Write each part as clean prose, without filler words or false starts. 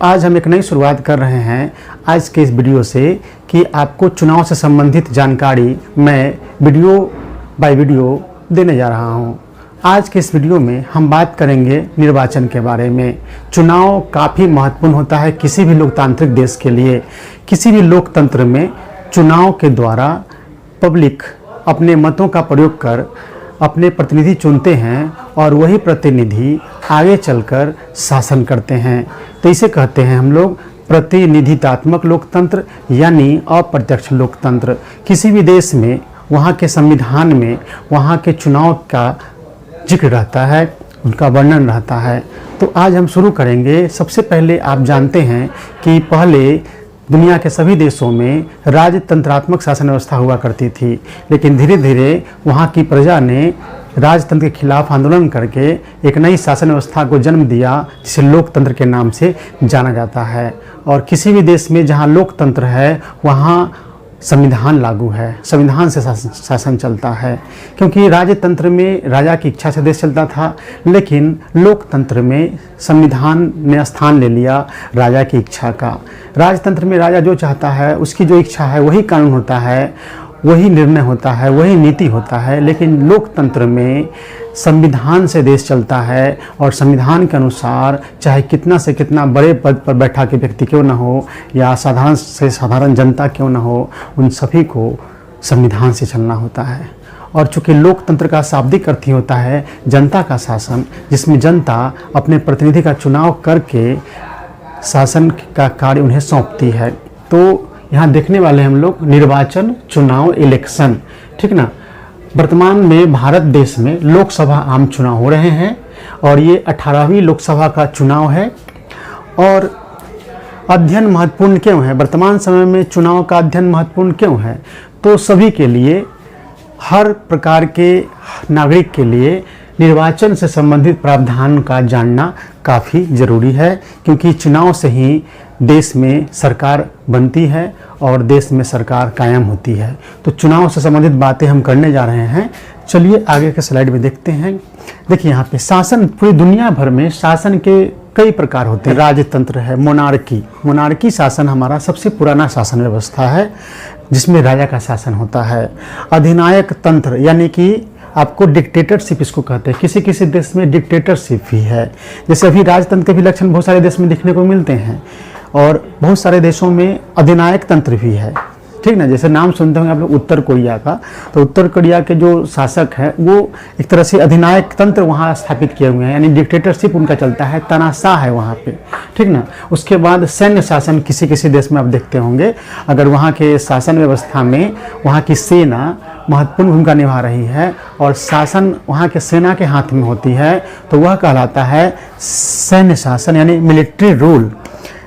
आज हम एक नई शुरुआत कर रहे हैं आज के इस वीडियो से कि आपको चुनाव से संबंधित जानकारी मैं वीडियो बाय वीडियो देने जा रहा हूं। आज के इस वीडियो में हम बात करेंगे निर्वाचन के बारे में। चुनाव काफ़ी महत्वपूर्ण होता है किसी भी लोकतांत्रिक देश के लिए। किसी भी लोकतंत्र में चुनाव के द्वारा पब्लिक अपने मतों का प्रयोग कर अपने प्रतिनिधि चुनते हैं और वही प्रतिनिधि आगे चलकर शासन करते हैं। तो इसे कहते हैं हम लोग प्रतिनिधित्वात्मक लोकतंत्र यानी अप्रत्यक्ष लोकतंत्र। किसी भी देश में वहाँ के संविधान में वहाँ के चुनाव का जिक्र रहता है, उनका वर्णन रहता है। तो आज हम शुरू करेंगे। सबसे पहले आप जानते हैं कि पहले दुनिया के सभी देशों में राजतंत्रात्मक शासन व्यवस्था हुआ करती थी, लेकिन धीरे धीरे वहाँ की प्रजा ने राजतंत्र के खिलाफ आंदोलन करके एक नई शासन व्यवस्था को जन्म दिया जिसे लोकतंत्र के नाम से जाना जाता है। और किसी भी देश में जहाँ लोकतंत्र है वहाँ संविधान लागू है, संविधान से शासन चलता है। क्योंकि राजतंत्र में राजा की इच्छा से देश चलता था, लेकिन लोकतंत्र में संविधान ने स्थान ले लिया राजा की इच्छा का। राजतंत्र में राजा जो चाहता है, उसकी जो इच्छा है वही कानून होता है, वही निर्णय होता है, वही नीति होता है। लेकिन लोकतंत्र में संविधान से देश चलता है और संविधान के अनुसार चाहे कितना से कितना बड़े पद पर बैठा के व्यक्ति क्यों न हो या साधारण से साधारण जनता क्यों न हो, उन सभी को संविधान से चलना होता है। और चूँकि लोकतंत्र का शाब्दिक अर्थ ही होता है जनता का शासन, जिसमें जनता अपने प्रतिनिधि का चुनाव करके शासन का कार्य उन्हें सौंपती है। तो यहाँ देखने वाले हम लोग निर्वाचन, चुनाव, इलेक्शन, ठीक ना। वर्तमान में भारत देश में लोकसभा आम चुनाव हो रहे हैं और ये 18वीं लोकसभा का चुनाव है। और अध्ययन महत्वपूर्ण क्यों है? वर्तमान समय में चुनाव का अध्ययन महत्वपूर्ण क्यों है? तो सभी के लिए, हर प्रकार के नागरिक के लिए निर्वाचन से संबंधित प्रावधान का जानना काफ़ी ज़रूरी है, क्योंकि चुनाव से ही देश में सरकार बनती है और देश में सरकार कायम होती है। तो चुनाव से संबंधित बातें हम करने जा रहे हैं। चलिए आगे के स्लाइड में देखते हैं। देखिए यहाँ पे शासन, पूरी दुनिया भर में शासन के कई प्रकार होते हैं। राजतंत्र है, मोनार्की शासन हमारा सबसे पुराना शासन व्यवस्था है जिसमें राजा का शासन होता है। अधिनायक तंत्र यानी कि आपको डिक्टेटरशिप इसको कहते हैं। किसी किसी देश में डिक्टेटरशिप भी है। जैसे अभी राजतंत्र के भी लक्षण बहुत सारे देश में देखने को मिलते हैं और बहुत सारे देशों में अधिनायक तंत्र भी है, ठीक ना। जैसे नाम सुनते होंगे आप लोग उत्तर कोरिया का, तो उत्तर कोरिया के जो शासक हैं वो एक तरह से अधिनायक तंत्र वहाँ स्थापित किए हुए हैं, यानी डिक्टेटरशिप उनका चलता है, तानाशाह है वहाँ पे, ठीक ना। उसके बाद सैन्य शासन किसी किसी देश में आप देखते होंगे। अगर वहाँ के शासन व्यवस्था में वहाँ की सेना महत्वपूर्ण भूमिका निभा रही है और शासन वहाँ के सेना के हाथ में होती है तो वह कहलाता है सैन्य शासन यानी मिलिट्री रूल।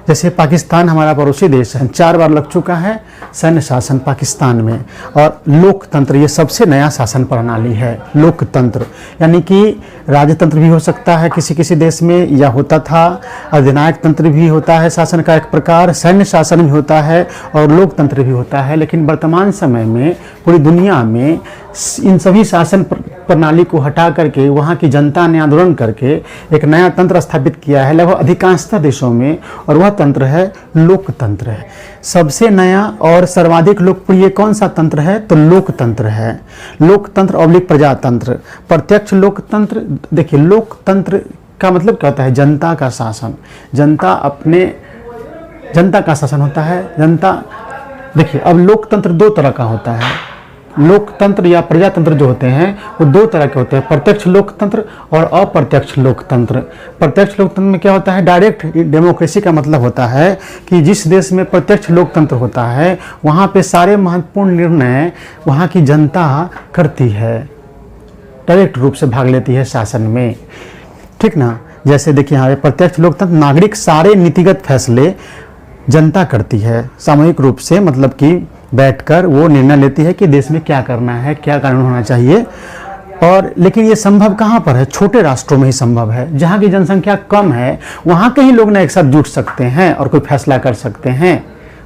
जैसे पाकिस्तान हमारा पड़ोसी देश है, 4 बार लग चुका है सैन्य शासन पाकिस्तान में। और लोकतंत्र ये सबसे नया शासन प्रणाली है। लोकतंत्र यानी कि राजतंत्र भी हो सकता है किसी किसी देश में, या होता था अधिनायक तंत्र भी होता है शासन का एक प्रकार, सैन्य शासन भी होता है और लोकतंत्र भी होता है। लेकिन वर्तमान समय में पूरी दुनिया में इन सभी शासन प्रणाली को हटा करके वहाँ की जनता ने आंदोलन करके एक नया तंत्र स्थापित किया है लगभग अधिकांशतः देशों में, और वह तंत्र है लोकतंत्र है। सबसे नया और सर्वाधिक लोकप्रिय कौन सा तंत्र है? तो लोकतंत्र है। लोकतंत्र ऑब्लिक प्रजातंत्र, प्रत्यक्ष लोकतंत्र। देखिए लोकतंत्र का मतलब क्या होता है? जनता का शासन। जनता का शासन होता है। जनता, देखिए अब लोकतंत्र 2 तरह का होता है। लोकतंत्र या प्रजातंत्र जो होते हैं वो 2 तरह के होते हैं, प्रत्यक्ष लोकतंत्र और अप्रत्यक्ष लोकतंत्र। प्रत्यक्ष लोकतंत्र में क्या होता है? डायरेक्ट डेमोक्रेसी का मतलब होता है कि जिस देश में प्रत्यक्ष लोकतंत्र होता है वहाँ पे सारे महत्वपूर्ण निर्णय वहाँ की जनता करती है, डायरेक्ट रूप से भाग लेती है शासन में, ठीक ना। जैसे देखिए यहाँ पे प्रत्यक्ष लोकतंत्र, नागरिक सारे नीतिगत फैसले जनता करती है सामूहिक रूप से, मतलब कि बैठकर वो निर्णय लेती है कि देश में क्या करना है, क्या कानून होना चाहिए। और लेकिन ये संभव कहाँ पर है? छोटे राष्ट्रों में ही संभव है। जहाँ की जनसंख्या कम है वहाँ के ही लोग ना एक साथ जुट सकते हैं और कोई फैसला कर सकते हैं।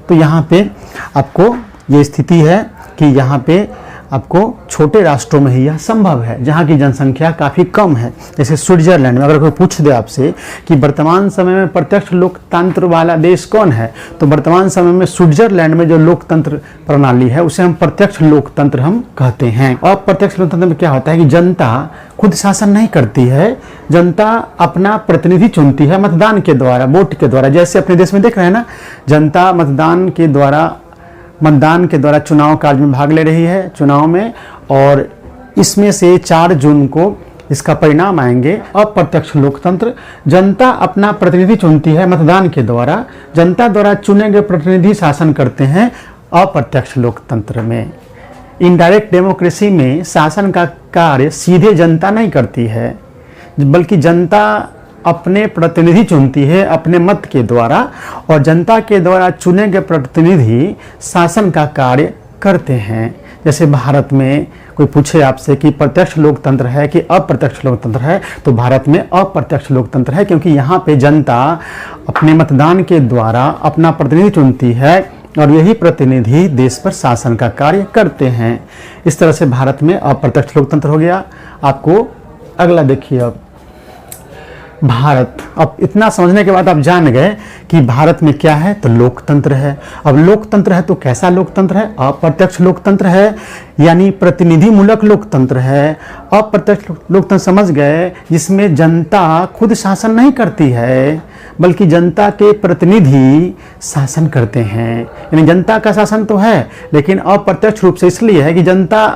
तो यहाँ पे आपको ये स्थिति है कि यहाँ पे आपको छोटे राष्ट्रों में ही यह संभव है, जहाँ की जनसंख्या काफ़ी कम है। जैसे स्विट्जरलैंड में अगर कोई पूछ दे आपसे कि वर्तमान समय में प्रत्यक्ष लोकतंत्र वाला देश कौन है, तो वर्तमान समय में स्विट्जरलैंड में जो लोकतंत्र प्रणाली है उसे हम प्रत्यक्ष लोकतंत्र हम कहते हैं। और प्रत्यक्ष लोकतंत्र में क्या होता है कि जनता खुद शासन नहीं करती है, जनता अपना प्रतिनिधि चुनती है मतदान के द्वारा, वोट के द्वारा। जैसे अपने देश में देख रहे हैं ना, जनता मतदान के द्वारा चुनाव कार्य में भाग ले रही है, चुनाव में, और इसमें से 4 जून को इसका परिणाम आएंगे। अप्रत्यक्ष लोकतंत्र, जनता अपना प्रतिनिधि चुनती है मतदान के द्वारा, जनता द्वारा चुने गए प्रतिनिधि शासन करते हैं। अप्रत्यक्ष लोकतंत्र में, इनडायरेक्ट डेमोक्रेसी में शासन का कार्य सीधे जनता नहीं करती है, बल्कि जनता अपने प्रतिनिधि चुनती है अपने मत के द्वारा, और जनता के द्वारा चुने गए प्रतिनिधि शासन का कार्य करते हैं। जैसे भारत में कोई पूछे आपसे कि प्रत्यक्ष लोकतंत्र है कि अप्रत्यक्ष लोकतंत्र है, तो भारत में अप्रत्यक्ष लोकतंत्र है, क्योंकि यहाँ पे जनता अपने मतदान के द्वारा अपना प्रतिनिधि चुनती है और यही प्रतिनिधि देश पर शासन का कार्य करते हैं। इस तरह से भारत में अप्रत्यक्ष लोकतंत्र हो गया। आपको अगला देखिए, अब भारत, अब इतना समझने के बाद आप जान गए कि भारत में क्या है, तो लोकतंत्र है। अब लोकतंत्र है तो कैसा लोकतंत्र है? अप्रत्यक्ष लोकतंत्र है, यानी प्रतिनिधि मूलक लोकतंत्र है। अप्रत्यक्ष लोकतंत्र समझ गए, जिसमें जनता खुद शासन नहीं करती है, बल्कि जनता के प्रतिनिधि शासन करते हैं। यानी जनता का शासन तो है, लेकिन अप्रत्यक्ष रूप से इसलिए है कि जनता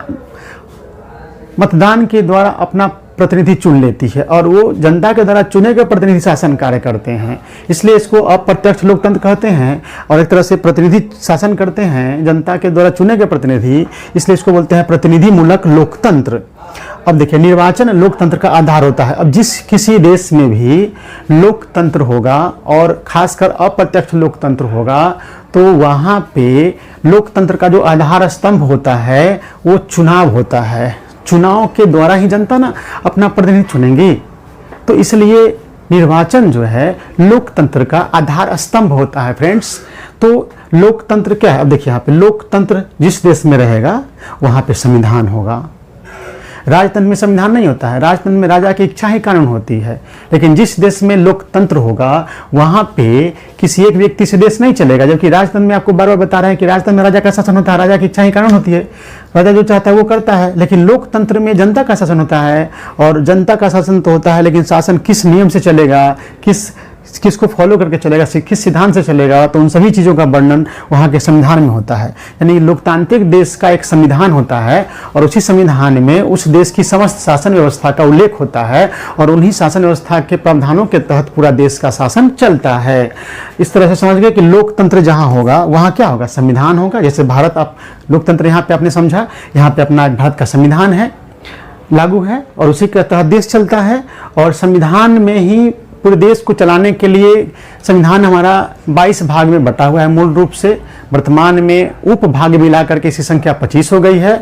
मतदान के द्वारा अपना प्रतिनिधि चुन लेती है और वो जनता के द्वारा चुने गए प्रतिनिधि शासन कार्य करते हैं, इसलिए इसको अप्रत्यक्ष लोकतंत्र कहते हैं। और एक तरह से प्रतिनिधि शासन करते हैं जनता के द्वारा चुने गए प्रतिनिधि, इसलिए इसको बोलते हैं प्रतिनिधि मूलक लोकतंत्र। अब देखिए, निर्वाचन लोकतंत्र का आधार होता है। अब जिस किसी देश में भी लोकतंत्र होगा और खासकर अप्रत्यक्ष लोकतंत्र होगा, तो वहाँ पे लोकतंत्र का जो आधार स्तंभ होता है वो चुनाव होता है। चुनाव के द्वारा ही जनता ना अपना प्रतिनिधि चुनेंगी, तो इसलिए निर्वाचन जो है लोकतंत्र का आधार स्तंभ होता है फ्रेंड्स। तो लोकतंत्र क्या है? अब देखिए, यहाँ पे लोकतंत्र जिस देश में रहेगा वहाँ पे संविधान होगा। राजतंत्र में संविधान नहीं होता है, राजतंत्र में राजा की इच्छा ही कानून होती है। लेकिन जिस देश में लोकतंत्र होगा वहाँ पे किसी एक व्यक्ति से देश नहीं चलेगा, जबकि राजतंत्र में आपको बार बार बता रहे हैं कि राजतंत्र में राजा का शासन होता है, राजा की इच्छा ही कानून होती है, राजा जो चाहता है वो करता है। लेकिन लोकतंत्र में जनता का शासन होता है, और जनता का शासन तो होता है, लेकिन शासन किस नियम से चलेगा, किसको फॉलो करके चलेगा, किस सिद्धांत से चलेगा, तो उन सभी चीज़ों का वर्णन वहाँ के संविधान में होता है। यानी लोकतांत्रिक देश का एक संविधान होता है और उसी संविधान में उस देश की समस्त शासन व्यवस्था का उल्लेख होता है, और उन्हीं शासन व्यवस्था के प्रावधानों के तहत पूरा देश का शासन चलता है। इस तरह से समझ गए कि लोकतंत्र जहाँ होगा वहाँ क्या होगा? संविधान होगा। जैसे भारत, आप लोकतंत्र यहाँ पे आपने समझा, यहाँ पे अपना भारत का संविधान है, लागू है, और उसी के तहत देश चलता है। और संविधान में ही पूरे देश को चलाने के लिए संविधान हमारा 22 भाग में बटा हुआ है मूल रूप से। वर्तमान में उपभाग मिला करके इसकी संख्या 25 हो गई है।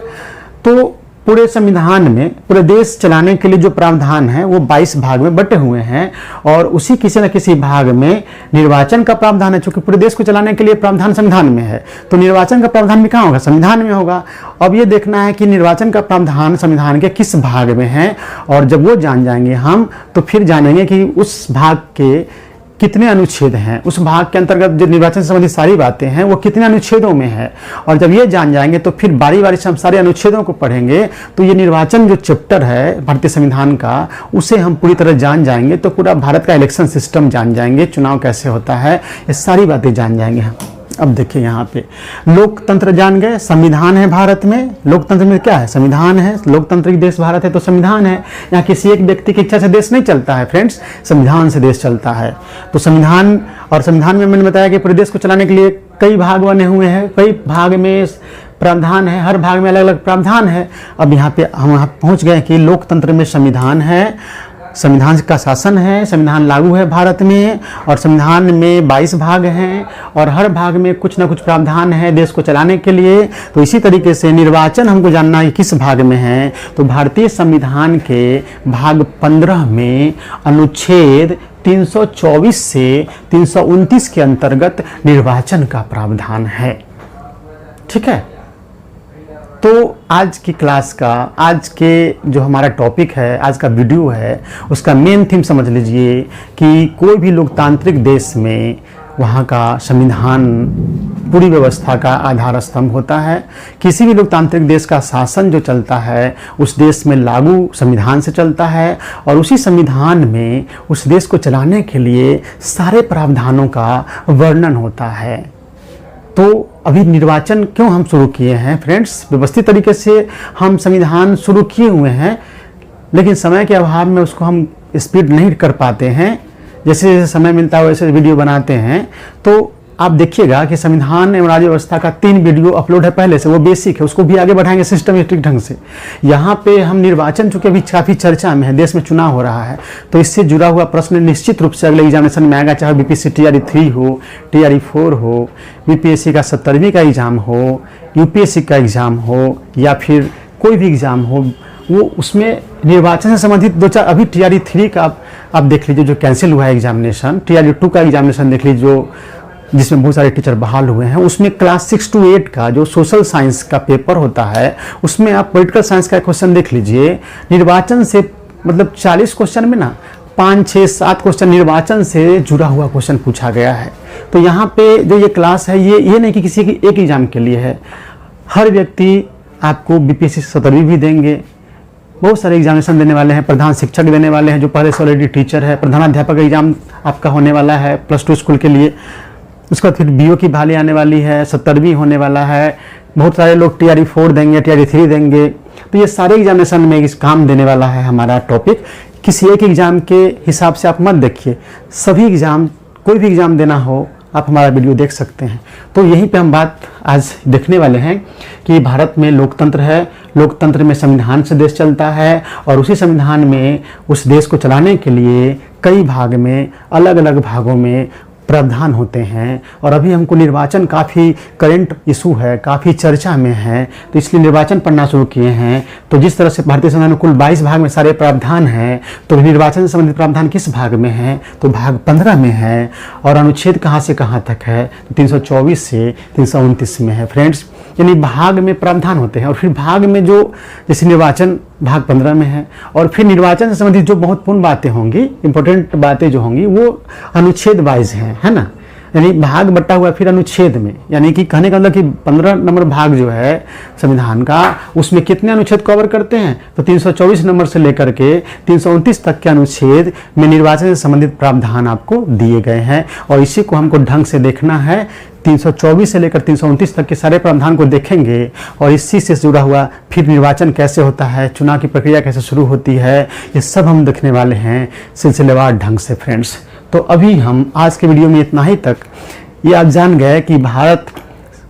तो पूरे संविधान में पूरे देश चलाने के लिए जो प्रावधान है वो 22 भाग में बटे हुए हैं, और उसी किसी न किसी भाग में निर्वाचन का प्रावधान है। चूंकि पूरे देश को चलाने के लिए प्रावधान संविधान में है, तो निर्वाचन का प्रावधान भी कहाँ होगा? संविधान में होगा। अब ये देखना है कि निर्वाचन का प्रावधान संविधान के किस भाग में है, और जब वो जान जाएंगे हम, तो फिर जानेंगे कि उस भाग के कितने अनुच्छेद हैं, उस भाग के अंतर्गत जो निर्वाचन से संबंधित सारी बातें हैं वो कितने अनुच्छेदों में है। और जब ये जान जाएंगे तो फिर बारी बारी से हम सारे अनुच्छेदों को पढ़ेंगे, तो ये निर्वाचन जो चैप्टर है भारतीय संविधान का, उसे हम पूरी तरह जान जाएंगे। तो पूरा भारत का इलेक्शन सिस्टम जान जाएंगे, चुनाव कैसे होता है, ये सारी बातें जान जाएंगे हम। अब देखिए, यहाँ पे लोकतंत्र जान गए, संविधान है भारत में। लोकतंत्र में क्या है? संविधान है। लोकतांत्रिक देश भारत है तो संविधान है। यहाँ किसी एक व्यक्ति की इच्छा से देश नहीं चलता है फ्रेंड्स, संविधान से देश चलता है। तो संविधान, और संविधान में मैंने बताया कि पूरे देश को चलाने के लिए कई भाग बने हुए हैं, कई भाग में प्रावधान है, हर भाग में अलग अलग प्रावधान है। अब यहाँ पे हम वहाँ पहुँच गए कि लोकतंत्र में संविधान है, संविधान का शासन है, संविधान लागू है भारत में, और संविधान में 22 भाग हैं, और हर भाग में कुछ ना कुछ प्रावधान है देश को चलाने के लिए। तो इसी तरीके से निर्वाचन हमको जानना है किस भाग में है, तो भारतीय संविधान के भाग 15 में अनुच्छेद 324 से 329 के अंतर्गत निर्वाचन का प्रावधान है। ठीक है, तो आज की क्लास का, आज के जो हमारा टॉपिक है, आज का वीडियो है, उसका मेन थीम समझ लीजिए कि कोई भी लोकतांत्रिक देश में वहाँ का संविधान पूरी व्यवस्था का आधार स्तंभ होता है। किसी भी लोकतांत्रिक देश का शासन जो चलता है उस देश में लागू संविधान से चलता है और उसी संविधान में उस देश को चलाने के लिए सारे प्रावधानों का वर्णन होता है। तो अभी निर्वाचन क्यों हम शुरू किए हैं फ्रेंड्स, व्यवस्थित तरीके से हम संविधान शुरू किए हुए हैं, लेकिन समय के अभाव में उसको हम स्पीड नहीं कर पाते हैं। जैसे जैसे समय मिलता है वैसे वीडियो बनाते हैं। तो आप देखिएगा कि संविधान एवं राज्य व्यवस्था का 3 वीडियो अपलोड है पहले से, वो बेसिक है, उसको भी आगे बढ़ाएंगे सिस्टमेटिक ढंग से। यहाँ पे हम निर्वाचन चूंकि अभी काफ़ी चर्चा में है, देश में चुनाव हो रहा है, तो इससे जुड़ा हुआ प्रश्न निश्चित रूप से अगले एग्जामिनेशन में आएगा, चाहे बीपीएससी TRE 3 हो, TRE 4 हो, बीपीएससी का 70वीं का एग्ज़ाम हो, यूपीएससी का एग्ज़ाम हो या फिर कोई भी एग्ज़ाम हो, वो उसमें निर्वाचन से संबंधित 2-4 अभी TRE 3 का आप देख लीजिए जो कैंसिल हुआ है एग्जामिनेशन, TRE 2 का एग्जामिनेशन देख लीजिए जो जिसमें बहुत सारे टीचर बहाल हुए हैं, उसमें क्लास 6 to 8 का जो सोशल साइंस का पेपर होता है उसमें आप पॉलिटिकल साइंस का क्वेश्चन देख लीजिए। निर्वाचन से मतलब 40 क्वेश्चन में ना 5, 6, 7 क्वेश्चन निर्वाचन से जुड़ा हुआ क्वेश्चन पूछा गया है। तो यहाँ पे जो ये क्लास है ये नहीं कि किसी की एक एग्जाम के लिए है, हर व्यक्ति आपको बीपीएससी 70वीं भी देंगे, बहुत सारे एग्जामिनेशन देने वाले हैं, प्रधान शिक्षक देने वाले हैं जो पहले से ऑलरेडी टीचर है, प्रधानाध्यापक एग्जाम आपका होने वाला है +2 स्कूल के लिए, उसके बाद फिर बीओ की बहाली आने वाली है, 70वीं होने वाला है, बहुत सारे लोग TRE 4 देंगे, TRE 3 देंगे। तो ये सारे एग्जामिनेशन में इस काम देने वाला है हमारा टॉपिक। किसी एक एग्ज़ाम के हिसाब से आप मत देखिए, सभी एग्ज़ाम, कोई भी एग्ज़ाम देना हो आप हमारा वीडियो देख सकते हैं। तो यहीं पे हम बात आज देखने वाले हैं कि भारत में लोकतंत्र है, लोकतंत्र में संविधान से देश चलता है और उसी संविधान में उस देश को चलाने के लिए कई भाग में, अलग अलग भागों में प्रावधान होते हैं। और अभी हमको निर्वाचन काफ़ी करंट इशू है, काफ़ी चर्चा में है, तो इसलिए निर्वाचन पढ़ना शुरू किए हैं। तो जिस तरह से भारतीय संविधान में कुल 22 भाग में सारे प्रावधान हैं, तो निर्वाचन से संबंधित प्रावधान किस भाग में है, तो भाग 15 में है। और अनुच्छेद कहाँ से कहाँ तक है, तो 324 से 329 में है फ्रेंड्स। यानी भाग में प्रावधान होते हैं और फिर भाग में जो जैसे निर्वाचन भाग 15 में है और फिर निर्वाचन से संबंधित जो महत्वपूर्ण बातें होंगी, इंपॉर्टेंट बातें जो होंगी वो अनुच्छेद वाइज हैं, है ना। यानी भाग बटा हुआ फिर अनुच्छेद में, यानी कि कहने का मतलब कि 15 नंबर भाग जो है संविधान का, उसमें कितने अनुच्छेद कवर करते हैं, तो 324 नंबर से लेकर के 329 तक के अनुच्छेद में निर्वाचन से संबंधित प्रावधान आपको दिए गए हैं। और इसी को हमको ढंग से देखना है, 324 से लेकर 329 तक के सारे प्रावधान को देखेंगे और इसी से जुड़ा हुआ फिर निर्वाचन कैसे होता है, चुनाव की प्रक्रिया कैसे शुरू होती है, ये सब हम देखने वाले हैं सिलसिलेवार ढंग से फ्रेंड्स। तो अभी हम आज के वीडियो में इतना ही तक। ये आप जान गए कि भारत,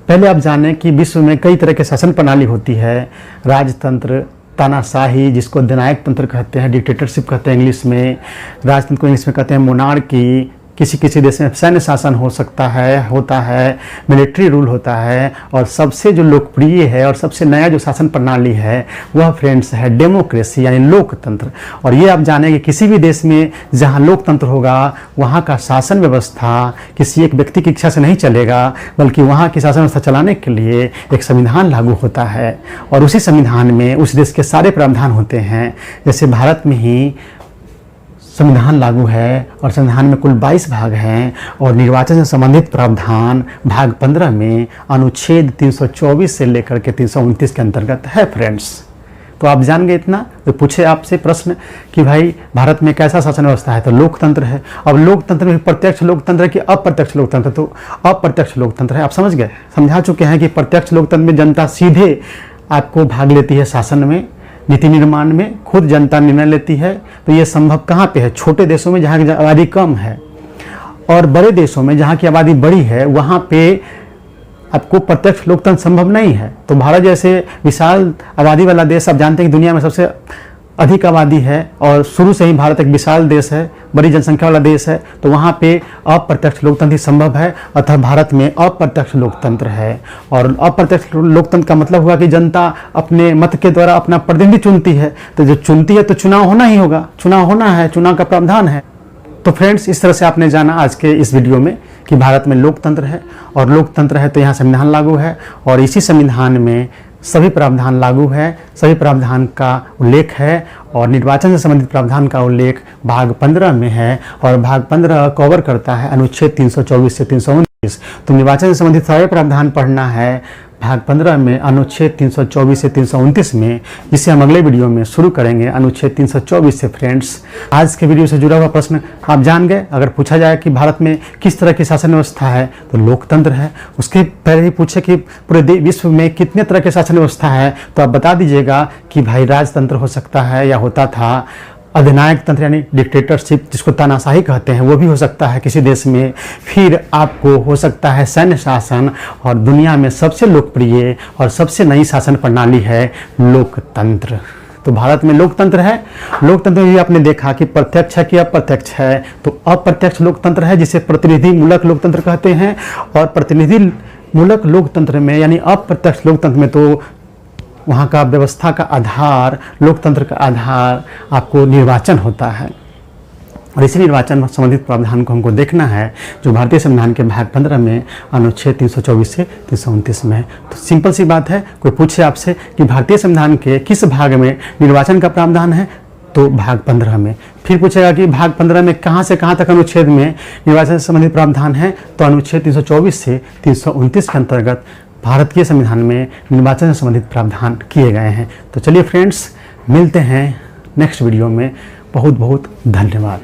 पहले आप जाने कि विश्व में कई तरह के शासन प्रणाली होती है, राजतंत्र, तानाशाही जिसको देनायक तंत्र कहते हैं, डिक्टेटरशिप कहते हैं इंग्लिश में, राजतंत्र को इंग्लिश में कहते हैं मोनार्की, किसी किसी देश में सैन्य शासन हो सकता है, होता है, मिलिट्री रूल होता है, और सबसे जो लोकप्रिय है और सबसे नया जो शासन प्रणाली है वह फ्रेंड्स है डेमोक्रेसी यानी लोकतंत्र। और ये आप जानें कि किसी भी देश में जहाँ लोकतंत्र होगा वहाँ का शासन व्यवस्था किसी एक व्यक्ति की इच्छा से नहीं चलेगा, बल्कि वहाँ की शासन व्यवस्था चलाने के लिए एक संविधान लागू होता है और उसी संविधान में उस देश के सारे प्रावधान होते हैं। जैसे भारत में ही संविधान लागू है और संविधान में कुल 22 भाग हैं और निर्वाचन से संबंधित प्रावधान भाग 15 में अनुच्छेद 324 से लेकर के 329 के अंतर्गत है फ्रेंड्स। तो आप जान गए इतना। तो पूछे आपसे प्रश्न कि भाई भारत में कैसा शासन व्यवस्था है, तो लोकतंत्र है। अब लोकतंत्र में प्रत्यक्ष लोकतंत्र है कि अप्रत्यक्ष लोकतंत्र, तो अप्रत्यक्ष लोकतंत्र है। आप समझ गए, समझा चुके हैं कि प्रत्यक्ष लोकतंत्र में जनता सीधे आपको भाग लेती है शासन में, नीति निर्माण में खुद जनता निर्णय लेती है। तो ये संभव कहाँ पे है, छोटे देशों में जहाँ की आबादी कम है, और बड़े देशों में जहाँ की आबादी बड़ी है वहाँ पे आपको प्रत्यक्ष लोकतंत्र संभव नहीं है। तो भारत जैसे विशाल आबादी वाला देश, आप जानते हैं कि दुनिया में सबसे अधिक आबादी है और शुरू से ही भारत एक विशाल देश है, बड़ी जनसंख्या वाला देश है, तो वहाँ पे अप्रत्यक्ष लोकतंत्र ही संभव है। अतः भारत में अप्रत्यक्ष लोकतंत्र है। और अप्रत्यक्ष लोकतंत्र का मतलब हुआ कि जनता अपने मत के द्वारा अपना प्रतिनिधि चुनती है। तो जो चुनती है तो चुनाव होना ही होगा, चुनाव होना है, चुनाव का प्रावधान है। तो फ्रेंड्स, इस तरह से आपने जाना आज के इस वीडियो में कि भारत में लोकतंत्र है और लोकतंत्र है तो यहाँ संविधान लागू है और इसी संविधान में सभी प्रावधान लागू है, सभी प्रावधान का उल्लेख है और निर्वाचन से संबंधित प्रावधान का उल्लेख भाग 15 में है और भाग 15 कवर करता है अनुच्छेद 324 से 329। तो निर्वाचन से संबंधित सारे प्रावधान पढ़ना है भाग 15 में अनुच्छेद 324 से 329 में, जिसे हम अगले वीडियो में शुरू करेंगे अनुच्छेद 324 से। फ्रेंड्स, आज के वीडियो से जुड़ा हुआ प्रश्न आप जान गए। अगर पूछा जाए कि भारत में किस तरह की शासन व्यवस्था है तो लोकतंत्र है। उसके पहले ही पूछे कि पूरे विश्व में कितने तरह की शासन व्यवस्था है तो आप बता दीजिएगा कि भाई राजतंत्र हो सकता है या होता था, अधिनायक तंत्र यानी डिक्टेटरशिप जिसको तानाशाही कहते हैं वो भी हो सकता है किसी देश में, फिर आपको हो सकता है सैन्य शासन, और दुनिया में सबसे लोकप्रिय और सबसे नई शासन प्रणाली है लोकतंत्र। तो भारत में लोकतंत्र है। लोकतंत्र भी आपने देखा कि प्रत्यक्ष है कि अप्रत्यक्ष है। तो अप्रत्यक्ष लोकतंत्र है जिसे प्रतिनिधि मूलक लोकतंत्र कहते हैं, और प्रतिनिधि मूलक लोकतंत्र में यानी अप्रत्यक्ष लोकतंत्र में तो वहाँ का व्यवस्था का आधार, लोकतंत्र का आधार आपको निर्वाचन होता है। और इसी निर्वाचन संबंधित प्रावधान को हमको देखना है जो भारतीय संविधान के भाग 15 में अनुच्छेद 324 से 329 में है। तो सिंपल सी बात है, कोई पूछे आपसे कि भारतीय संविधान के किस भाग में निर्वाचन का प्रावधान है तो भाग 15 में। फिर पूछेगा कि भाग 15 में कहाँ से कहाँ तक अनुच्छेद में निर्वाचन से संबंधित प्रावधान है तो अनुच्छेद 324 से 329 के अंतर्गत भारत के संविधान में निर्वाचन से संबंधित प्रावधान किए गए हैं। तो चलिए फ्रेंड्स, मिलते हैं नेक्स्ट वीडियो में। बहुत बहुत धन्यवाद।